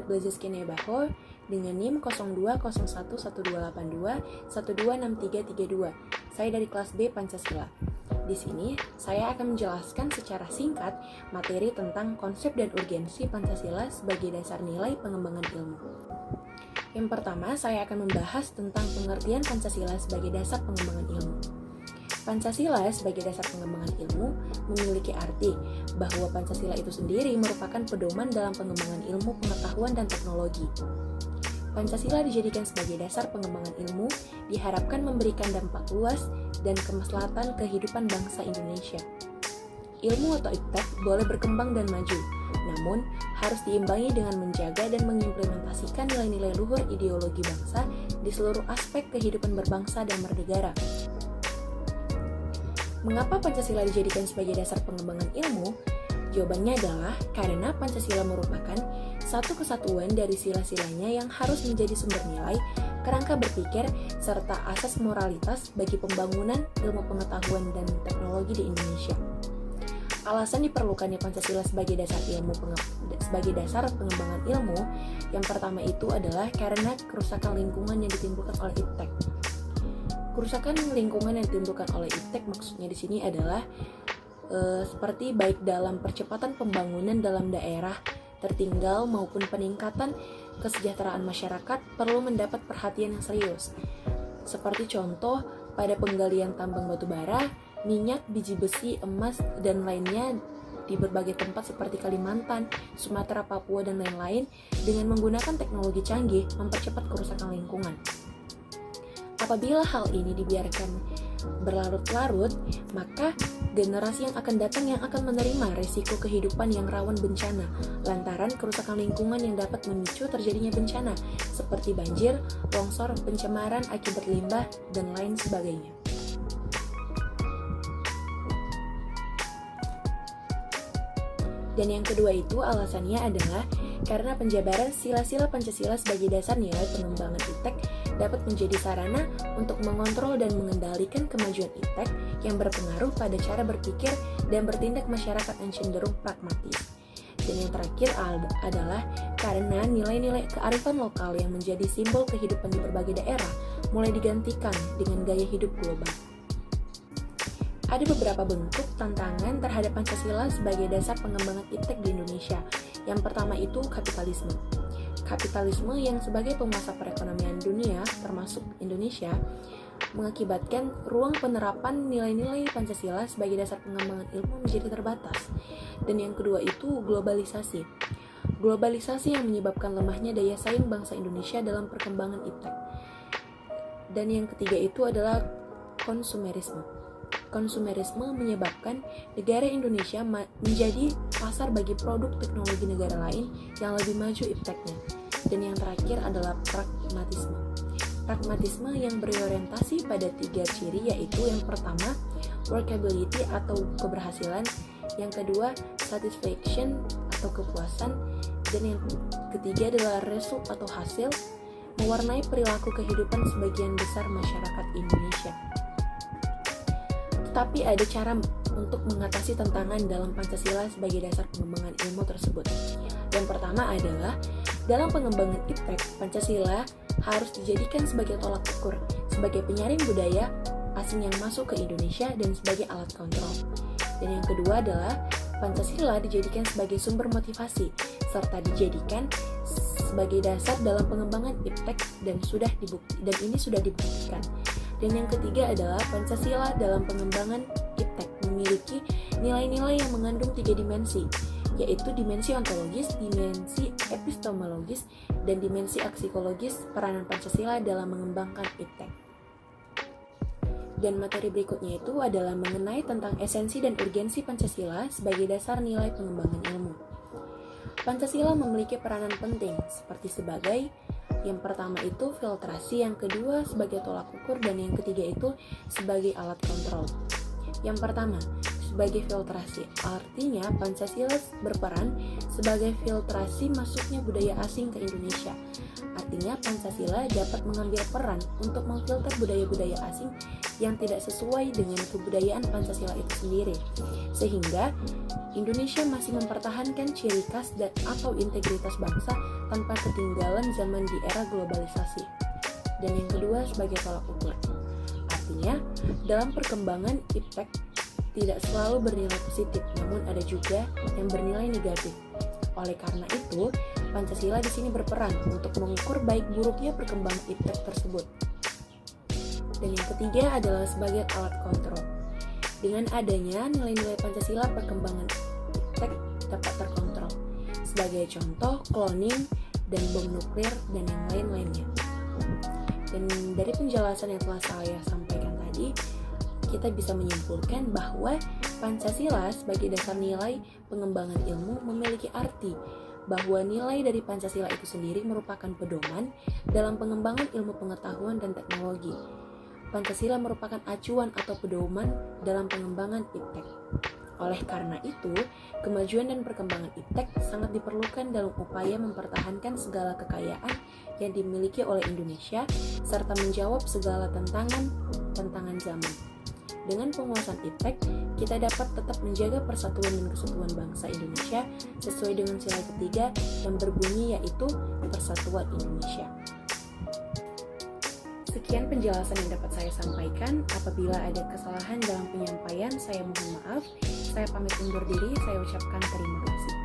Muhammad Blazeski Nebaho dengan NIM 02011282126332. Saya dari kelas B Pancasila. Di sini, saya akan menjelaskan secara singkat materi tentang konsep dan urgensi Pancasila sebagai dasar nilai pengembangan ilmu. Yang pertama, saya akan membahas tentang pengertian Pancasila sebagai dasar pengembangan ilmu. Pancasila sebagai dasar pengembangan ilmu memiliki arti bahwa Pancasila itu sendiri merupakan pedoman dalam pengembangan ilmu pengetahuan dan teknologi. Pancasila dijadikan sebagai dasar pengembangan ilmu, diharapkan memberikan dampak luas dan kemaslahatan kehidupan bangsa Indonesia. Ilmu atau iptek boleh berkembang dan maju, namun harus diimbangi dengan menjaga dan mengimplementasikan nilai-nilai luhur ideologi bangsa di seluruh aspek kehidupan berbangsa dan bernegara. Mengapa Pancasila dijadikan sebagai dasar pengembangan ilmu? Jawabannya adalah karena Pancasila merupakan satu kesatuan dari sila-silanya yang harus menjadi sumber nilai, kerangka berpikir, serta asas moralitas bagi pembangunan ilmu pengetahuan dan teknologi di Indonesia. Alasan diperlukannya Pancasila sebagai dasar pengembangan ilmu, yang pertama itu adalah karena kerusakan lingkungan yang ditimbulkan oleh iptek. Kerusakan lingkungan yang ditimbulkan oleh iptek maksudnya di sini adalah seperti baik dalam percepatan pembangunan dalam daerah tertinggal maupun peningkatan kesejahteraan masyarakat perlu mendapat perhatian yang serius. Seperti contoh pada penggalian tambang batu bara, minyak, biji besi, emas, dan lainnya di berbagai tempat seperti Kalimantan, Sumatera, Papua, dan lain-lain dengan menggunakan teknologi canggih mempercepat kerusakan lingkungan. Apabila hal ini dibiarkan berlarut-larut, maka generasi yang akan datang yang akan menerima resiko kehidupan yang rawan bencana lantaran kerusakan lingkungan yang dapat memicu terjadinya bencana seperti banjir, longsor, pencemaran akibat limbah, dan lain sebagainya. Dan yang kedua itu alasannya adalah karena penjabaran sila-sila Pancasila sebagai dasar nilai pengembangan iptek dapat menjadi sarana untuk mengontrol dan mengendalikan kemajuan iptek yang berpengaruh pada cara berpikir dan bertindak masyarakat yang cenderung pragmatis. Dan yang terakhir adalah karena nilai-nilai kearifan lokal yang menjadi simbol kehidupan di berbagai daerah mulai digantikan dengan gaya hidup global. Ada beberapa bentuk tantangan terhadap Pancasila sebagai dasar pengembangan iptek di Indonesia. Yang pertama itu kapitalisme. Kapitalisme yang sebagai penguasa perekonomian dunia, termasuk Indonesia, mengakibatkan ruang penerapan nilai-nilai Pancasila sebagai dasar pengembangan ilmu menjadi terbatas. Dan yang kedua itu globalisasi. Globalisasi yang menyebabkan lemahnya daya saing bangsa Indonesia dalam perkembangan iptek. Dan yang ketiga itu adalah konsumerisme. Konsumerisme menyebabkan negara Indonesia menjadi pasar bagi produk teknologi negara lain yang lebih maju ipteknya. Dan yang terakhir adalah pragmatisme. Pragmatisme yang berorientasi pada 3 ciri, yaitu yang pertama, workability atau keberhasilan, yang kedua, satisfaction atau kepuasan, dan yang ketiga adalah result atau hasil, mewarnai perilaku kehidupan sebagian besar masyarakat Indonesia. Tetapi ada cara untuk mengatasi tantangan dalam Pancasila sebagai dasar pengembangan ilmu tersebut. Yang pertama adalah, dalam pengembangan iptek, Pancasila harus dijadikan sebagai tolak ukur, sebagai penyaring budaya asing yang masuk ke Indonesia dan sebagai alat kontrol. Dan yang kedua adalah, Pancasila dijadikan sebagai sumber motivasi, serta dijadikan sebagai dasar dalam pengembangan iptek dan ini sudah dibuktikan. Dan yang ketiga adalah Pancasila dalam pengembangan iptek memiliki nilai-nilai yang mengandung 3 dimensi, yaitu dimensi ontologis, dimensi epistemologis, dan dimensi aksikologis peranan Pancasila dalam mengembangkan iptek. Dan materi berikutnya itu adalah mengenai tentang esensi dan urgensi Pancasila sebagai dasar nilai pengembangan ilmu. Pancasila memiliki peranan penting sebagai yang pertama itu filtrasi, yang kedua sebagai tolak ukur, dan yang ketiga itu sebagai alat kontrol. Yang pertama, sebagai filtrasi. Artinya Pancasila berperan sebagai filtrasi masuknya budaya asing ke Indonesia. Artinya Pancasila dapat mengambil peran untuk memfilter budaya-budaya asing yang tidak sesuai dengan kebudayaan Pancasila itu sendiri. Sehingga Indonesia masih mempertahankan ciri khas dan atau integritas bangsa tanpa ketinggalan zaman di era globalisasi. Dan yang kedua sebagai tolak ukur. Artinya, dalam perkembangan iptek tidak selalu bernilai positif, namun ada juga yang bernilai negatif. Oleh karena itu, Pancasila di sini berperan untuk mengukur baik buruknya perkembangan iptek tersebut. Dan yang ketiga adalah sebagai alat kontrol. Dengan adanya nilai-nilai Pancasila, perkembangan iptek dapat terkontrol. Sebagai contoh, cloning dan bom nuklir dan yang lain-lainnya. Dan dari penjelasan yang telah saya sampaikan tadi, kita bisa menyimpulkan bahwa Pancasila sebagai dasar nilai pengembangan ilmu memiliki arti bahwa nilai dari Pancasila itu sendiri merupakan pedoman dalam pengembangan ilmu pengetahuan dan teknologi. Pancasila merupakan acuan atau pedoman dalam pengembangan iptek. Oleh karena itu, kemajuan dan perkembangan iptek sangat diperlukan dalam upaya mempertahankan segala kekayaan yang dimiliki oleh Indonesia serta menjawab segala tantangan zaman. Dengan penguasaan iptek, kita dapat tetap menjaga persatuan dan kesatuan bangsa Indonesia sesuai dengan sila ketiga yang berbunyi yaitu Persatuan Indonesia. Sekian penjelasan yang dapat saya sampaikan. Apabila ada kesalahan dalam penyampaian, saya mohon maaf. Saya pamit undur diri, saya ucapkan terima kasih.